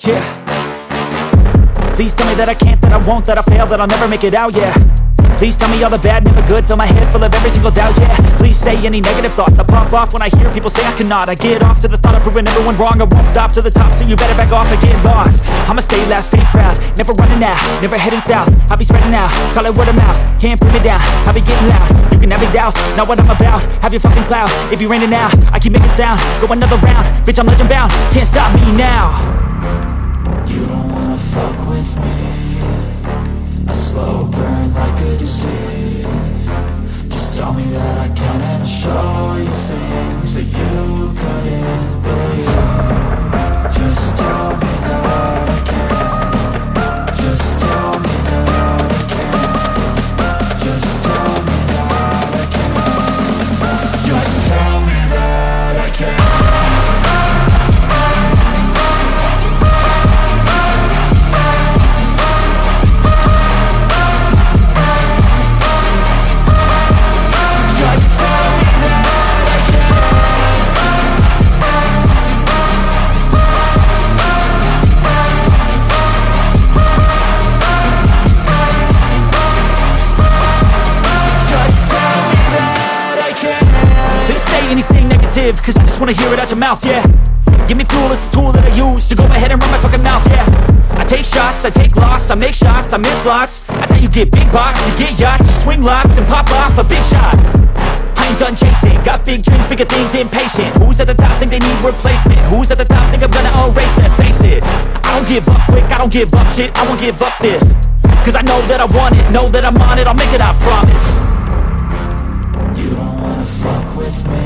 Yeah. Please tell me that I can't, that I won't, that I fail, that I'll never make it out, yeah. Please tell me all the bad, never good, fill my head full of every single doubt, yeah. Please say any negative thoughts, I pop off when I hear people say I cannot. I get off to the thought of proving everyone wrong, I won't stop to the top, so you better back off and get lost. I'ma stay loud, stay proud, never running out, never heading south. I'll be spreading out, call it word of mouth, can't put me down, I'll be getting loud. You can have your doubts, not what I'm about, have your fucking clout, it be raining now, I keep making sound, go another round, bitch I'm legend bound, can't stop me now. You don't wanna fuck with me, a slow burn like a disease. Just tell me that I can and I'll show you things that you couldn't believe. Just tell me that I can. Just tell me that I can. Just tell me that I can. Just tell me that I can. Cause I just wanna hear it out your mouth, yeah. Give me fuel, it's a tool that I use to go ahead and run my fucking mouth, yeah. I take shots, I take loss, I make shots, I miss lots. That's how you get big box, you get yachts, you swing lots and pop off a big shot. I ain't done chasing, got big dreams, bigger things, impatient. Who's at the top think they need replacement? Who's at the top think I'm gonna erase that? Face it, I don't give up quick, I don't give up shit, I won't give up this. Cause I know that I want it, know that I'm on it, I'll make it, I promise. You don't wanna fuck with me,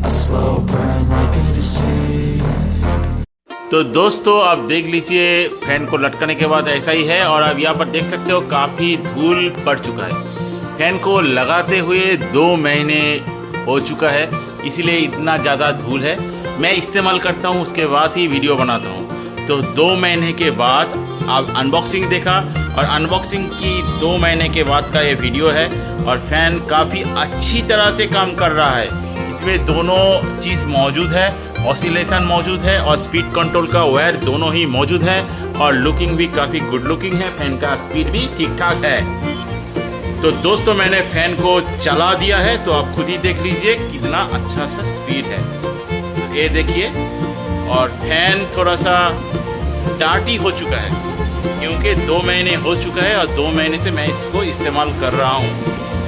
a slow burn like a disease. तो दोस्तों आप देख लीजिए fan को लटकाने के बाद ऐसा ही है और आप यहाँ पर देख सकते हो काफ़ी धूल पड़ चुका है। फैन को लगाते हुए 2 महीने हो चुका है, इसीलिए इतना ज़्यादा धूल है। मैं इस्तेमाल करता हूँ उसके बाद ही वीडियो बनाता हूँ। तो 2 महीने के बाद आप अनबॉक्सिंग देखा और अनबॉक्सिंग की 2 महीने के बाद का ये वीडियो है और फैन काफ़ी अच्छी तरह से काम कर रहा है। इसमें दोनों चीज़ मौजूद है, ऑसिलेशन मौजूद है और स्पीड कंट्रोल का वायर दोनों ही मौजूद है और लुकिंग भी काफ़ी गुड लुकिंग है। फैन का स्पीड भी ठीक ठाक है। तो दोस्तों मैंने फैन को चला दिया है तो आप खुद ही देख लीजिए कितना अच्छा सा स्पीड है। ये देखिए, और फैन थोड़ा सा डार्टी हो चुका है क्योंकि 2 महीने हो चुका है और 2 महीने से मैं इसको इस्तेमाल कर रहा हूँ।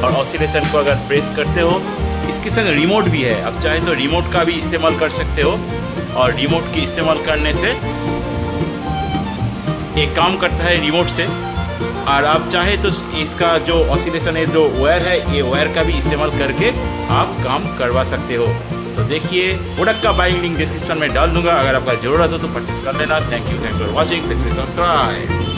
और ऑसिलेशन को अगर प्रेस करते हो, इसके संग रिमोट भी है, आप चाहे तो रिमोट का भी इस्तेमाल कर सकते हो और रिमोट की इस्तेमाल करने से एक काम करता है रिमोट से। और आप चाहे तो इसका जो ऑसिलेशन है, जो वायर है, ये वायर का भी इस्तेमाल करके आप काम करवा सकते हो। तो देखिए, प्रोडक्ट का बाइंग लिंक डिस्क्रिप्शन में डाल दूंगा, अगर आपका ज़रूरत हो तो परचेस कर लेना। Thank you, thanks for watching, please subscribe.